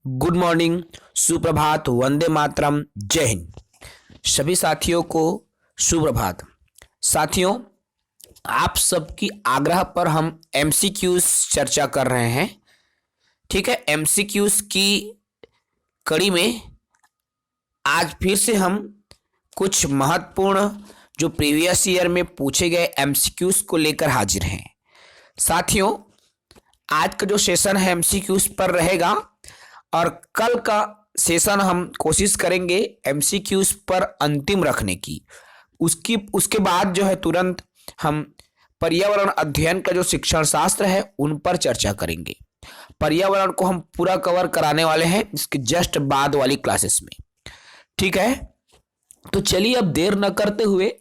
Good morning, सुप्रभात, वंदे मातरम, जय हिंद। सभी साथियों को सुप्रभात। साथियों, आप सबकी आग्रह पर हम एमसीक्यूज चर्चा कर रहे हैं। ठीक है, एमसीक्यूज की कड़ी में आज फिर से हम कुछ महत्वपूर्ण जो प्रीवियस ईयर में पूछे गए एमसीक्यूज को लेकर हाजिर हैं। साथियों, आज का जो सेशन है एमसीक्यूज पर रहेगा और कल का सेशन हम कोशिश करेंगे एमसीक्यूज पर अंतिम रखने की। उसके बाद जो है तुरंत हम पर्यावरण अध्ययन का जो शिक्षण शास्त्र है उन पर चर्चा करेंगे। पर्यावरण को हम पूरा कवर कराने वाले हैं इसके जस्ट बाद वाली क्लासेस में। ठीक है, तो चलिए अब देर न करते हुए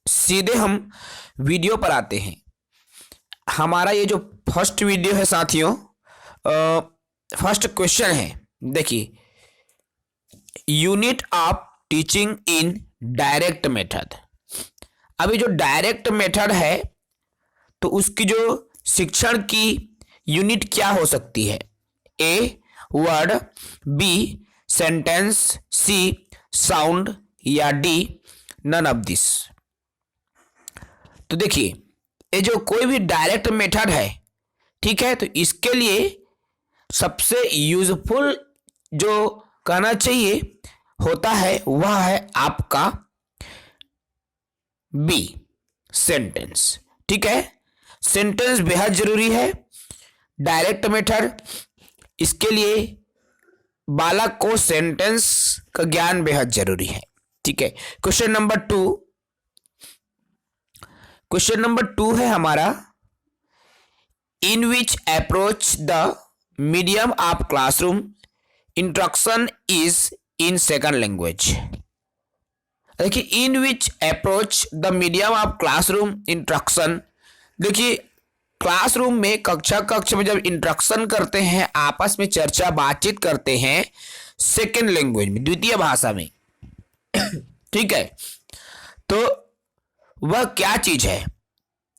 सीधे हम वीडियो पर आते हैं। हमारा ये जो फर्स्ट वीडियो है साथियों, फर्स्ट क्वेश्चन है, देखिए, unit of teaching in direct method. अभी जो डायरेक्ट मेथड है तो उसकी जो शिक्षण की यूनिट क्या हो सकती है? A word, B sentence, C sound या डी नन ऑफ दिस। तो देखिए, ये जो कोई भी डायरेक्ट मेथड है, ठीक है, तो इसके लिए सबसे यूजफुल जो कहना चाहिए होता है वह है आपका बी सेंटेंस। ठीक है, सेंटेंस बेहद जरूरी है। डायरेक्ट मेथड, इसके लिए बालक को सेंटेंस का ज्ञान बेहद जरूरी है। ठीक है, क्वेश्चन नंबर टू है हमारा, in which approach the medium of classroom instruction is in second language. देखिए, in which approach the medium of classroom instruction. देखिए, क्लासरूम में कक्ष में जब इंस्ट्रक्शन करते हैं, आपस में चर्चा बातचीत करते हैं सेकंड लैंग्वेज में, द्वितीय भाषा में। ठीक है, तो वह क्या चीज है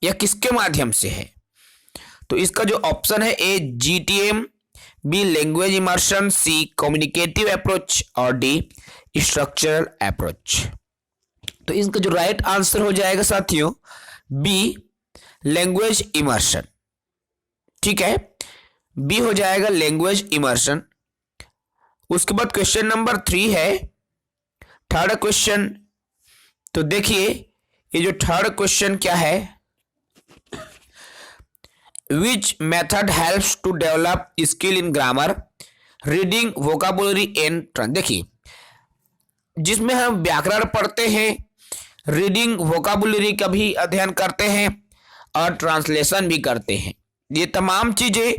या किसके माध्यम से है? तो इसका जो ऑप्शन है ए जीटीएम, बी लैंग्वेज इमर्शन, सी कम्युनिकेटिव अप्रोच और डी स्ट्रक्चरल अप्रोच। तो इसका जो राइट आंसर हो जाएगा साथियों बी लैंग्वेज इमर्शन। ठीक है, बी हो जाएगा लैंग्वेज इमर्शन। उसके बाद क्वेश्चन नंबर 3 है, थर्ड क्वेश्चन। तो देखिए, ये जो थर्ड क्वेश्चन क्या है, Which method helps to develop skill in grammar, reading, vocabulary and trans। देखिए, जिसमें हम व्याकरण पढ़ते हैं, रीडिंग वोकाबुलरी का भी अध्ययन करते हैं और ट्रांसलेशन भी करते हैं। ये तमाम चीजें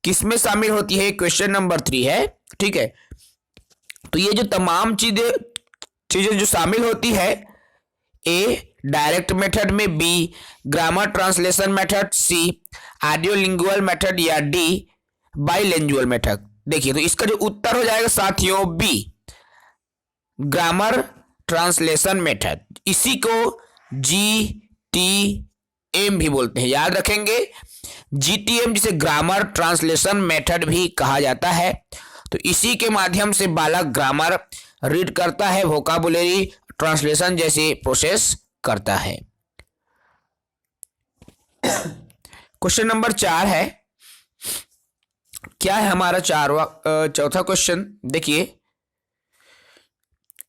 किसमें शामिल होती है? क्वेश्चन नंबर 3 है। ठीक है, तो ये जो तमाम चीजें जो शामिल होती है, ए डायरेक्ट मेथड में, बी ग्रामर ट्रांसलेशन मेथड, सी ऑडियोलिंगुअल मेथड या डी बाइलिंगुअल मेथड। देखिए, तो इसका जो उत्तर हो जाएगा साथियों बी ग्रामर ट्रांसलेशन मेथड। इसी को जीटीएम भी बोलते हैं, याद रखेंगे। जीटीएम जिसे ग्रामर ट्रांसलेशन मेथड भी कहा जाता है। तो इसी के माध्यम से बालक ग्रामर रीड करता है, वोकाबुलरी ट्रांसलेशन जैसे प्रोसेस करता है। क्वेश्चन नंबर 4 है, क्या है हमारा चौथा क्वेश्चन? देखिए,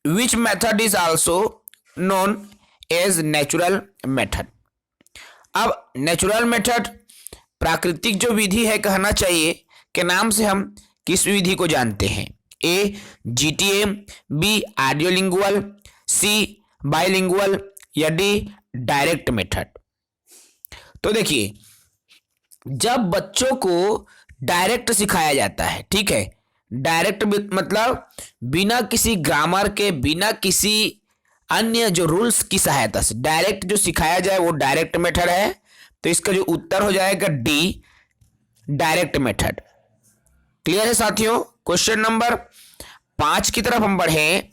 which method is also known as natural method. अब नेचुरल मेथड, प्राकृतिक जो विधि है कहना चाहिए, के नाम से हम किस विधि को जानते हैं? ए जीटीएम, बी ऑडियोलिंगुअल, सी बाइलिंगुअल या डी डायरेक्ट मेथड। तो देखिए, जब बच्चों को डायरेक्ट सिखाया जाता है, ठीक है, डायरेक्ट मतलब बिना किसी ग्रामर के, बिना किसी अन्य जो रूल्स की सहायता से डायरेक्ट जो सिखाया जाए वो डायरेक्ट मेथड है। तो इसका जो उत्तर हो जाएगा डी डायरेक्ट मेथड। क्लियर है साथियों? क्वेश्चन नंबर 5 की तरफ हम बढ़े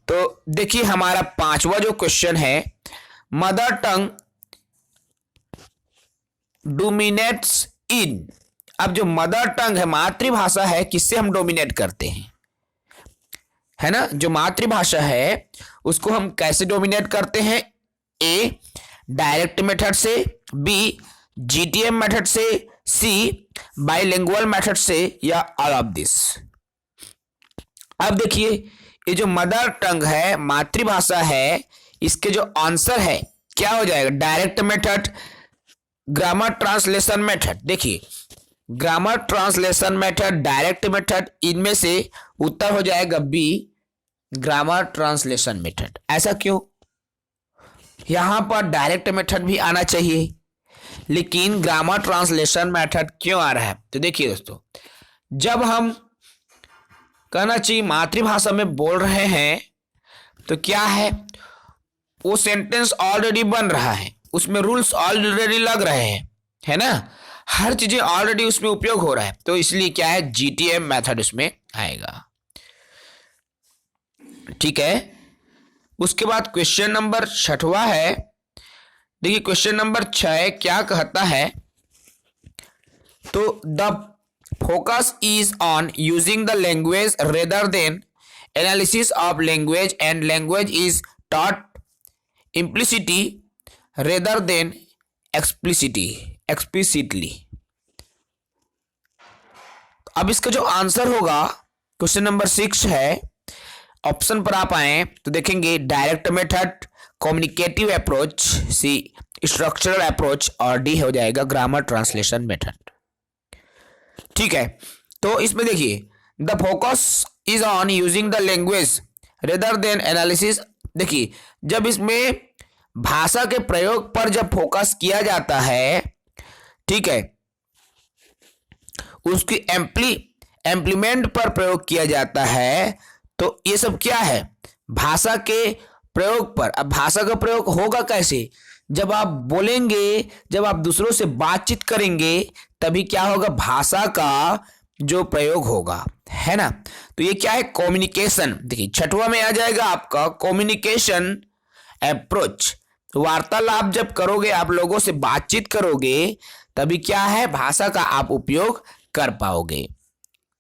तो देखिए, हमारा 5वां जो क्वेश्चन है, मदर टंग डोमिनेट्स इन अब जो मदर टंग है, मातृभाषा है, किससे हम डोमिनेट करते हैं, है ना। जो मातृभाषा है उसको हम कैसे डोमिनेट करते हैं, ए डायरेक्ट मेथड से, बी जीटीएम मेथड से, सी बाइलिंगुअल मेथड से, या ऑल ऑफ दिस। अब देखिए ये जो मदर टंग है, मातृभाषा है, इसके जो आंसर है क्या हो जाएगा, direct method, grammar translation method. देखिए grammar translation method, direct method, इनमें से उत्तर हो जाएगा बी ग्रामर ट्रांसलेशन मेथड। ऐसा क्यों, यहां पर डायरेक्ट मेथड भी आना चाहिए लेकिन ग्रामर ट्रांसलेशन मेथड क्यों आ रहा है। तो देखिए दोस्तों, जब हम कहना चाहिए मातृभाषा में बोल रहे हैं तो क्या है, वो सेंटेंस ऑलरेडी बन रहा है, उसमें रूल्स ऑलरेडी लग रहे हैं, है ना, हर चीजें ऑलरेडी उसमें उपयोग हो रहा है, तो इसलिए क्या है जीटीएम मेथड उसमें आएगा। ठीक है, उसके बाद क्वेश्चन नंबर 6वां है। देखिए क्वेश्चन नंबर 6 क्या कहता है, तो the focus is on using the language rather than analysis of language and language is taught implicitly rather than explicitly. अब इसका जो आंसर होगा क्वेश्चन नंबर 6 है, ऑप्शन पर आप आए तो देखेंगे डायरेक्ट मेथड, कम्युनिकेटिव अप्रोच, सी स्ट्रक्चरल अप्रोच, और डी हो जाएगा ग्रामर ट्रांसलेशन मेथड। ठीक है, तो इसमें देखिए the focus is on using the language rather than analysis. देखिए जब इसमें भाषा के प्रयोग पर जब फोकस किया जाता है, ठीक है, उसकी एम्प्लीमेंट पर प्रयोग किया जाता है, तो ये सब क्या है, भाषा के प्रयोग पर। अब भाषा का प्रयोग होगा कैसे, जब आप बोलेंगे, जब आप दूसरों से बातचीत करेंगे तभी क्या होगा, भाषा का जो प्रयोग होगा, है ना। तो ये क्या है, कम्युनिकेशन। देखिए 6वां में आ जाएगा आपका कम्युनिकेशन अप्रोच। वार्तालाप जब करोगे, आप लोगों से बातचीत करोगे, तभी क्या है, भाषा का आप उपयोग कर पाओगे।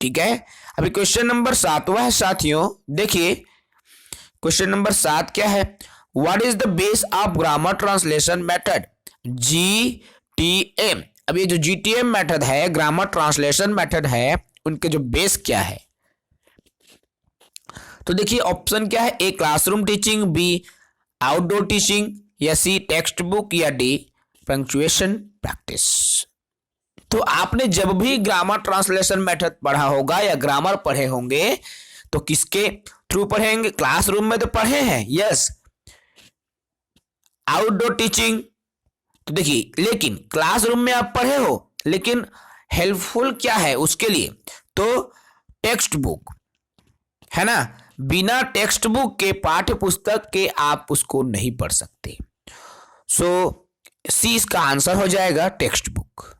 ठीक है, अभी क्वेश्चन नंबर 7वां है साथियों। देखिए क्वेश्चन नंबर 7 क्या है, what is the base of grammar translation method, GTM. अब ये जो जीटीएम मेथड है, ग्रामर ट्रांसलेशन मेथड है, उनके जो बेस क्या है। तो देखिए ऑप्शन क्या है, A classroom teaching, B outdoor teaching, या सी टेक्स्ट बुक, या डी पंक्चुएशन प्रैक्टिस। तो आपने जब भी ग्रामर ट्रांसलेशन मेथड पढ़ा होगा या ग्रामर पढ़े होंगे तो किसके थ्रू पढ़ेंगे, क्लासरूम में तो पढ़े हैं, यस। आउटडोर टीचिंग, तो देखिए लेकिन क्लासरूम में आप पढ़े हो, लेकिन हेल्पफुल क्या है उसके लिए, तो टेक्स्ट बुक, है ना। बिना टेक्स्ट बुक के, पाठ्य पुस्तक के आप उसको नहीं पढ़ सकते। सो सी इसका आंसर हो जाएगा, टेक्स्ट बुक।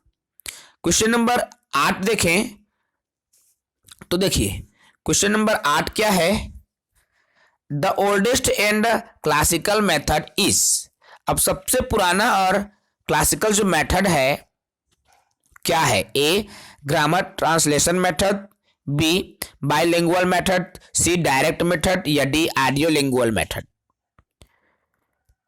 क्वेश्चन नंबर 8 देखें तो देखिए क्वेश्चन नंबर 8 क्या है, the oldest and classical method is. अब सबसे पुराना और क्लासिकल जो मेथड है क्या है, A grammar translation method, B bilingual method, C direct method, या डी ऑडियोलिंगुअल मेथड।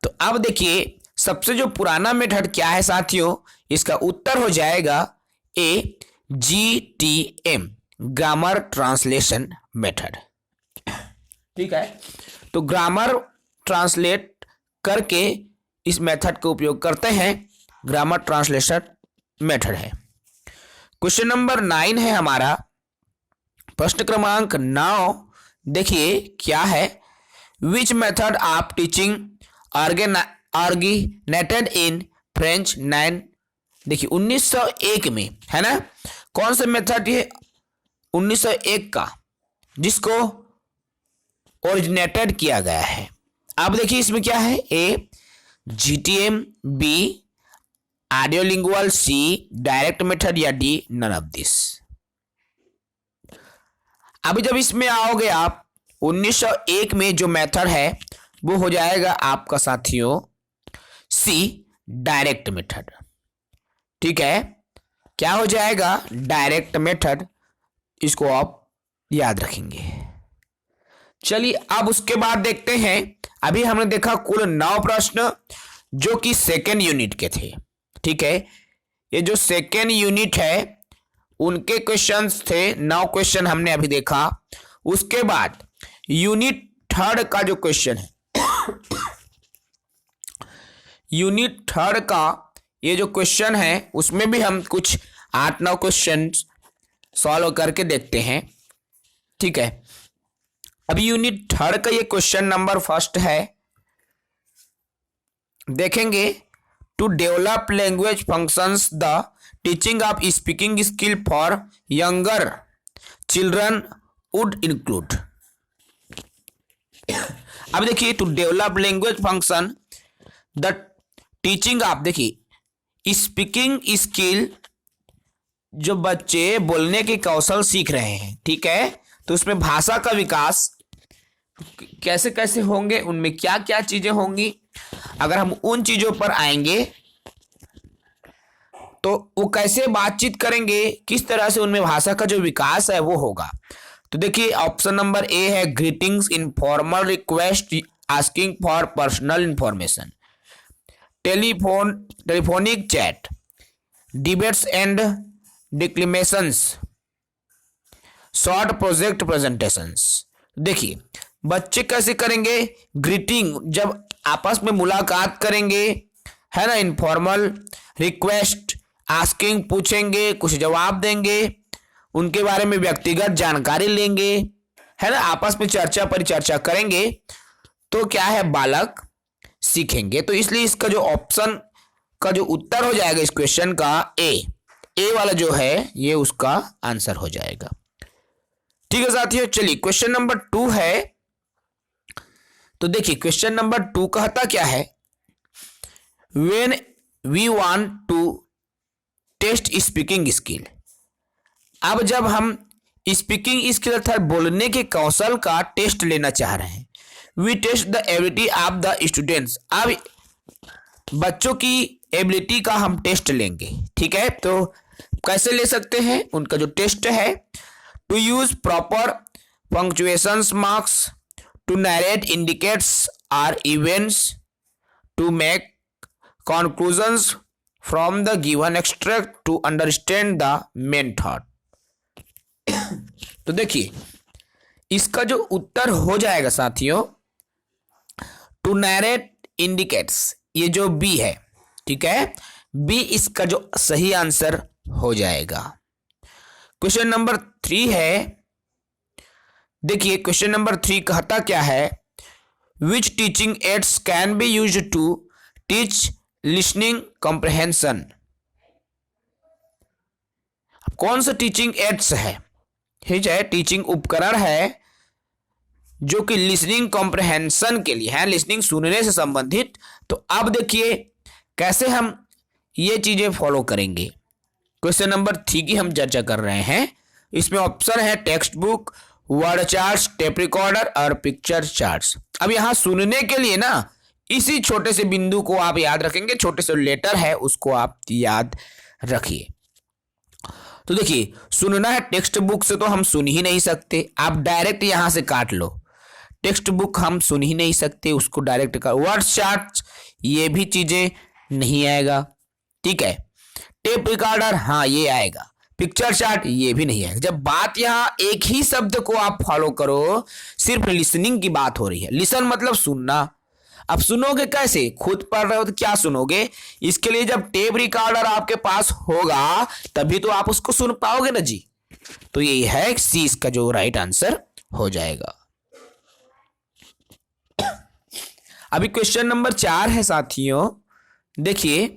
तो अब देखिए सबसे जो पुराना मेथड क्या है साथियों, इसका उत्तर हो जाएगा ए जीटीएम ग्रामर ट्रांसलेशन मेथड। ठीक है, तो ग्रामर ट्रांसलेट करके इस मेथड का उपयोग करते हैं, ग्रामर ट्रांसलेशन मेथड है। क्वेश्चन नंबर 9 है हमारा, प्रश्न क्रमांक 9। देखिए क्या है, which method of teaching organised in French 9। देखिए 1901 में, है ना, कौन सा मेथड ये 1901 का जिसको ओरिजिनेटेड किया गया है। अब देखिए इसमें क्या है, ए जीटीएम, बी ऑडियोलिंगुअल, सी डायरेक्ट मेथड, या डी नन ऑफ दिस। अभी जब इसमें आओगे आप 1901 में जो मेथड है वो हो जाएगा आपका साथियों सी डायरेक्ट मेथड। ठीक है, क्या हो जाएगा, डायरेक्ट मेथड, इसको आप याद रखेंगे। चलिए अब उसके बाद देखते हैं, अभी हमने देखा कुल 9 प्रश्न जो कि सेकेंड यूनिट के थे। ठीक है, ये जो सेकेंड यूनिट है उनके क्वेश्चंस थे, 9 क्वेश्चन हमने अभी देखा। उसके बाद यूनिट थर्ड का जो क्वेश्चन है यूनिट थर्ड का ये जो क्वेश्चन है उसमें भी हम कुछ 8-9 क्वेश्चन सॉल्व करके देखते हैं। ठीक है, अभी यूनिट थर्ड का ये क्वेश्चन नंबर फर्स्ट है, देखेंगे। To develop language functions the teaching of speaking skill for younger children would include. अब देखिए, to develop language function the teaching of, देखिए स्पीकिंग स्किल, जो बच्चे बोलने के कौशल सीख रहे हैं, ठीक है, तो उसमें भाषा का विकास कैसे कैसे होंगे, उनमें क्या क्या चीजें होंगी। अगर हम उन चीजों पर आएंगे तो वो कैसे बातचीत करेंगे, किस तरह से उनमें भाषा का जो विकास है वो होगा। तो देखिए ऑप्शन नंबर ए है greetings, informal request, asking for personal information, telephonic chat, debates and declamations, short project presentations. देखिए बच्चे कैसे करेंगे ग्रीटिंग, जब आपस में मुलाकात करेंगे, है ना, इनफॉर्मल रिक्वेस्ट, आस्किंग पूछेंगे, कुछ जवाब देंगे, उनके बारे में व्यक्तिगत जानकारी लेंगे, है ना, आपस में चर्चा परिचर्चा करेंगे, तो क्या है, बालक सीखेंगे। तो इसलिए इसका जो ऑप्शन का जो उत्तर हो जाएगा इस क्वेश्चन का ए वाला जो है ये उसका आंसर हो जाएगा। ठीक है साथियों, चलिए क्वेश्चन नंबर 2 है। तो देखिए क्वेश्चन नंबर 2 कहता क्या है, when we want to test speaking skill. अब जब हम स्पीकिंग स्किल अर्थात बोलने के कौशल का टेस्ट लेना चाह रहे हैं, we test the ability of the students. अब बच्चों की एबिलिटी का हम टेस्ट लेंगे। ठीक है, तो कैसे ले सकते हैं, उनका जो टेस्ट है, to use proper punctuations marks, to narrate indicates are events, to make conclusions from the given extract to understand the main thought। तो देखिए इसका जो उत्तर हो जाएगा साथियों, टू नरेट इंडिकेट्स, ये जो बी है, ठीक है, बी इसका जो सही आंसर हो जाएगा। क्वेश्चन नंबर 3 है, देखिए क्वेश्चन नंबर 3 कहता क्या है, which teaching aids can be used to teach listening comprehension. कौन सा टीचिंग एड्स है, ठीक है, टीचिंग उपकरण है जो कि लिसनिंग कॉम्प्रहेंशन के लिए है, लिसनिंग सुनने से संबंधित। तो अब देखिए कैसे हम ये चीजें फॉलो करेंगे। क्वेश्चन नंबर 3 की हम चर्चा कर रहे हैं। इसमें ऑप्शन है text book, word charts, tape recorder और पिक्चर चार्ट्स। अब यहां सुनने के लिए ना इसी छोटे से बिंदु को आप याद रखेंगे, छोटे से लेटर है उसको आप याद रखिए। तो देखिए सुनना है, टेक्स्ट बुक से तो हम सुन ही नहीं सकते, आप डायरेक्ट यहां से काट लो, टेक्स्ट बुक हम सुन ही नहीं सकते, उसको डायरेक्ट कर। वर्ड चार्ट ये भी चीजें नहीं आएगा, ठीक है। टेप रिकॉर्डर हाँ ये आएगा, पिक्चर चार्ट ये भी नहीं आएगा। जब बात यहाँ एक ही शब्द को आप फॉलो करो, सिर्फ लिसनिंग की बात हो रही है, लिसन मतलब सुनना। अब सुनोगे कैसे, खुद पढ़ रहे हो तो क्या सुनोगे, इसके लिए जब टेप रिकॉर्डर आपके पास होगा तभी तो आप उसको सुन पाओगे ना जी। तो यही है सी इसका जो राइट आंसर हो जाएगा। अभी क्वेश्चन नंबर 4 है साथियों, देखिए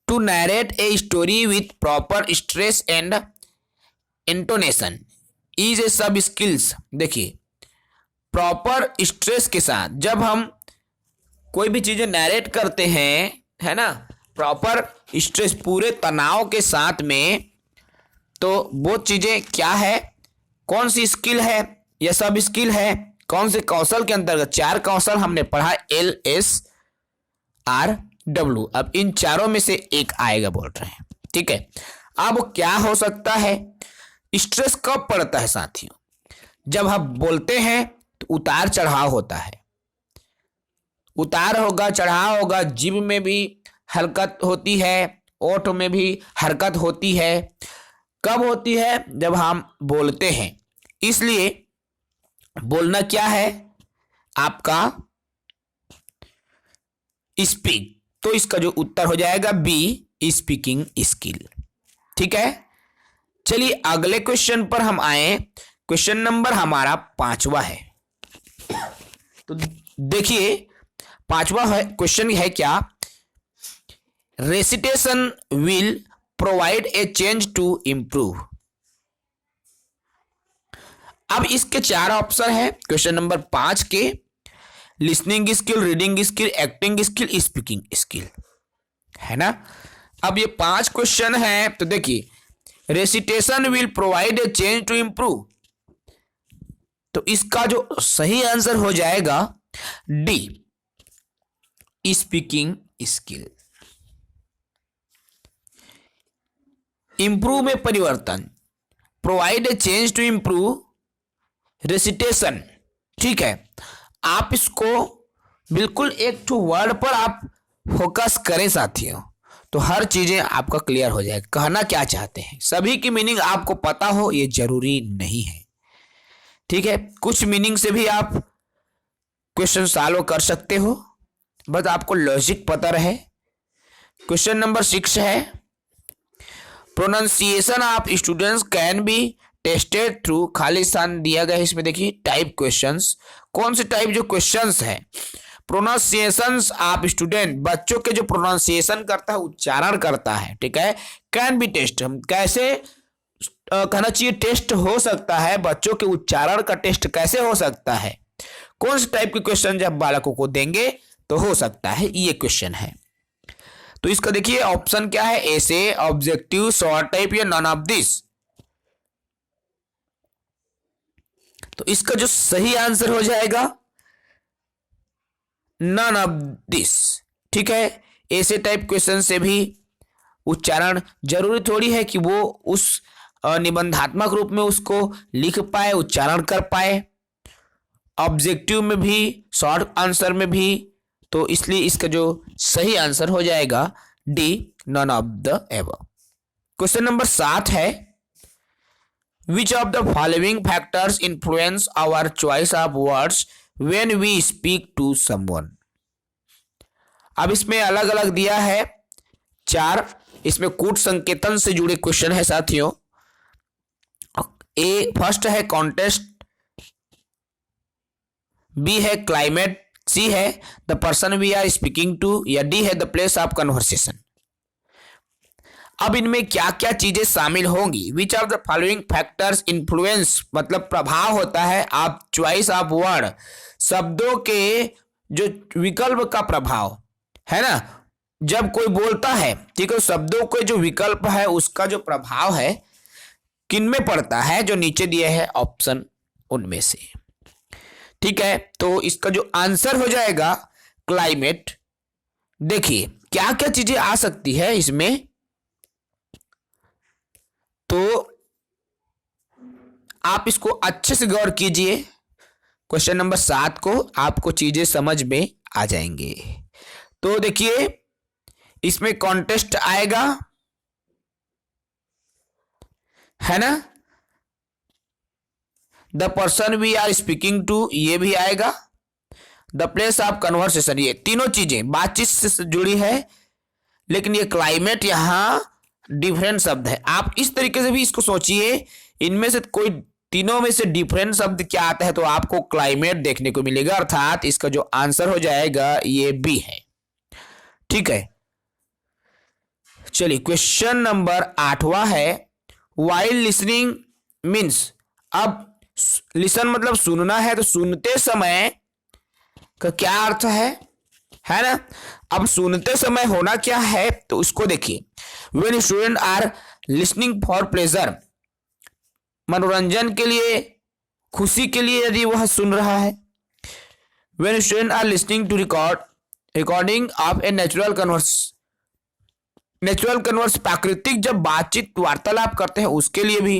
to narrate a story with proper stress and intonation is a sub skills. देखिए प्रॉपर स्ट्रेस के साथ जब हम कोई भी चीजें नरेट करते हैं, है ना, प्रॉपर स्ट्रेस पूरे तनाव के साथ में, तो वो चीजें क्या है, कौन सी स्किल है, यह सब स्किल है, कौन से कौशल के अंतर्गत, 4 कौशल हमने पढ़ा, LSRW। अब इन चारों में से एक आएगा बोल रहे हैं। ठीक है। अब क्या हो सकता है, स्ट्रेस कब पड़ता है साथियों, जब हम बोलते हैं तो उतार चढ़ाव होता है, उतार होगा चढ़ाव होगा, जीभ में भी हरकत होती है, ओठ में भी हरकत होती है। कब होती है, जब हम बोलते हैं। इसलिए बोलना क्या है आपका, स्पीक। तो इसका जो उत्तर हो जाएगा बी, स्पीकिंग स्किल। ठीक है, चलिए अगले क्वेश्चन पर हम आए। क्वेश्चन नंबर हमारा 5वां है। तो देखिए 5वां है क्वेश्चन है क्या, recitation will provide a change to improve. अब इसके 4 ऑप्शन है क्वेश्चन नंबर 5 के, listening skill, reading skill, acting skill, speaking skill, है ना। अब ये 5 क्वेश्चन है। तो देखिए recitation will provide a change to improve, तो इसका जो सही आंसर हो जाएगा डी, स्पीकिंग स्किल। इंप्रूव में परिवर्तन, provide a change to improve, recitation. ठीक है, आप इसको बिल्कुल एक टू वर्ड पर आप फोकस करें साथियों, तो हर चीजें आपका क्लियर हो जाएगा। कहना क्या चाहते हैं, सभी की मीनिंग आपको पता हो ये जरूरी नहीं है। ठीक है, कुछ मीनिंग से भी आप क्वेश्चन सॉल्व कर सकते हो, बस आपको लॉजिक पता रहे। क्वेश्चन नंबर 6 है, pronunciation of students can be tested through, Khalistan दिया गया है इसमें। देखिए टाइप क्वेश्चंस, कौन से टाइप जो क्वेश्चंस है, प्रोनाउंसिएशंस ऑफ स्टूडेंट, बच्चों के जो प्रोनाउंसिएशन करता है, उच्चारण करता है, ठीक है, कैन बी टेस्ट, हम कैसे कहना चाहिए, टेस्ट हो सकता है, बच्चों के उच्चारण का टेस्ट कैसे हो सकता है, कौन से टाइप के क्वेश्चन जब बालकों को देंगे तो हो सकता है, ये क्वेश्चन है। तो इसका देखिए ऑप्शन क्या है, ऐसे, ऑब्जेक्टिव, शॉर्ट टाइप या नॉन ऑफ दिस। तो इसका जो सही आंसर हो जाएगा नॉन ऑफ दिस। ठीक है, ऐसे टाइप क्वेश्चन से भी उच्चारण जरूरी थोड़ी है कि वो उस निबंधात्मक रूप में उसको लिख पाए, उच्चारण कर पाए, ऑब्जेक्टिव में भी, शॉर्ट आंसर में भी। तो इसलिए इसका जो सही आंसर हो जाएगा D, none of the above. Question number 7 है, which of the following factors influence our choice of words when we speak to someone. अब इसमें अलग अलग दिया है 4, इसमें कूट संकेतन से जुड़े क्वेश्चन है साथियों। ए फर्स्ट है कॉन्टेस्ट, बी है क्लाइमेट, सी है the person we are speaking to, या डी है द प्लेस ऑफ कन्वर्सेशन। अब इनमें क्या क्या चीजें शामिल होंगी, which of the following factors influence, मतलब प्रभाव होता है आप चॉइस ऑफ वर्ड, शब्दों के जो विकल्प का प्रभाव है ना, जब कोई बोलता है, ठीक है, शब्दों के जो विकल्प है उसका जो प्रभाव है किन में पड़ता है, जो नीचे दिए हैं ऑप्शन उनमें से। ठीक है, तो इसका जो आंसर हो जाएगा क्लाइमेट। देखिए क्या क्या चीजें आ सकती है इसमें, तो आप इसको अच्छे से गौर कीजिए, क्वेश्चन नंबर 7 को, आपको चीजें समझ में आ जाएंगे। तो देखिए इसमें कॉन्टेस्ट आएगा, है ना, the person we are speaking to ये भी आएगा, द प्लेस ऑफ कन्वर्सेशन, ये तीनों चीजें बातचीत से जुड़ी है, लेकिन ये क्लाइमेट यहां डिफरेंट शब्द है। आप इस तरीके से भी इसको सोचिए, इनमें से कोई तीनों में से डिफरेंट शब्द क्या आता है तो आपको क्लाइमेट देखने को मिलेगा, अर्थात इसका जो आंसर हो जाएगा ये बी है। ठीक है, चलिए क्वेश्चन नंबर 8वां है, वाइल लिसनिंग मीन्स। अब लिसन मतलब सुनना है, तो सुनते समय का क्या अर्थ है ना। अब सुनते समय होना क्या है, तो उसको देखिए, when student are listening for pleasure, मनोरंजन के लिए, खुशी के लिए यदि वह सुन रहा है। When student are listening to recording of a natural converse, natural converse प्राकृतिक जब बातचीत वार्तालाप करते हैं उसके लिए भी।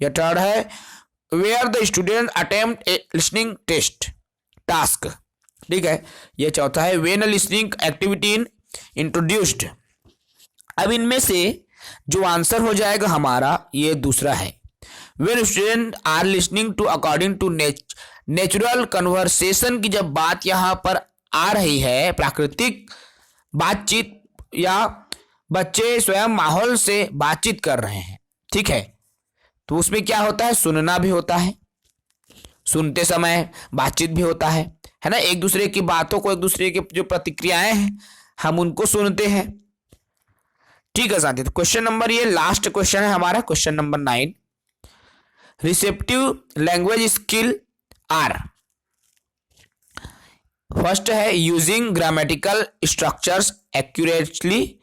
यह थर्ड है where the student attempt a listening test task, ठीक है। यह चौथा है when a listening activity in introduced. अब इनमें से जो आंसर हो जाएगा हमारा ये दूसरा है when student are listening to according to natural conversation की जब बात यहाँ पर आ रही है प्राकृतिक बातचीत या बच्चे स्वयं माहौल से बातचीत कर रहे हैं, ठीक है, तो उसमें क्या होता है सुनना भी होता है, सुनते समय बातचीत भी होता है ना, एक दूसरे की बातों को एक दूसरे की जो प्रतिक्रियाएं हैं हम उनको सुनते हैं, ठीक है साथी। तो क्वेश्चन नंबर ये लास्ट क्वेश्चन है हमारा question number 9। Receptive language skill are first है using grammatical structures accurately,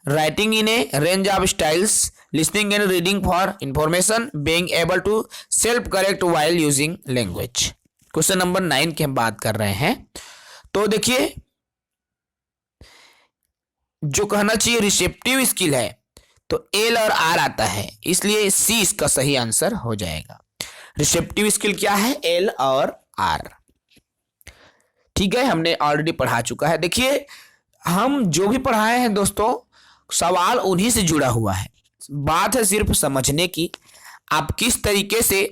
writing in a range of styles, listening and reading for information, being able to self correct while using language. Question number 9 की हम बात कर रहे हैं। तो देखिए जो कहना चाहिए रिसेप्टिव स्किल है तो एल और आर आता है, इसलिए सी इसका सही आंसर हो जाएगा। रिसेप्टिव स्किल क्या है एल और आर, ठीक है, हमने ऑलरेडी पढ़ा चुका है। देखिए हम जो भी पढ़ाए हैं दोस्तों सवाल उन्हीं से जुड़ा हुआ है, बात है सिर्फ समझने की, आप किस तरीके से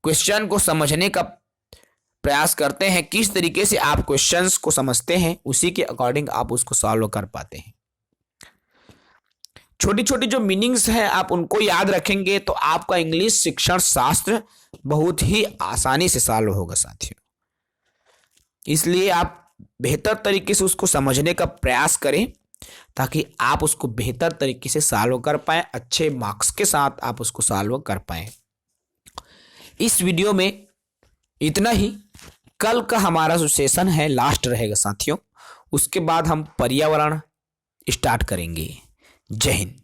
क्वेश्चन को समझने का प्रयास करते हैं, किस तरीके से आप क्वेश्चंस को समझते हैं, उसी के अकॉर्डिंग आप उसको सॉल्व कर पाते हैं। छोटी छोटी जो मीनिंग्स हैं आप उनको याद रखेंगे तो आपका इंग्लिश शिक्षण शास्त्र बहुत ही आसानी से सॉल्व होगा साथियों। इसलिए आप बेहतर तरीके से उसको समझने का प्रयास करें ताकि आप उसको बेहतर तरीके से सॉल्व कर पाएं, अच्छे मार्क्स के साथ आप उसको सॉल्व कर पाएं। इस वीडियो में इतना ही। कल का हमारा जो सेशन है लास्ट रहेगा साथियों, उसके बाद हम पर्यावरण स्टार्ट करेंगे। जय हिंद।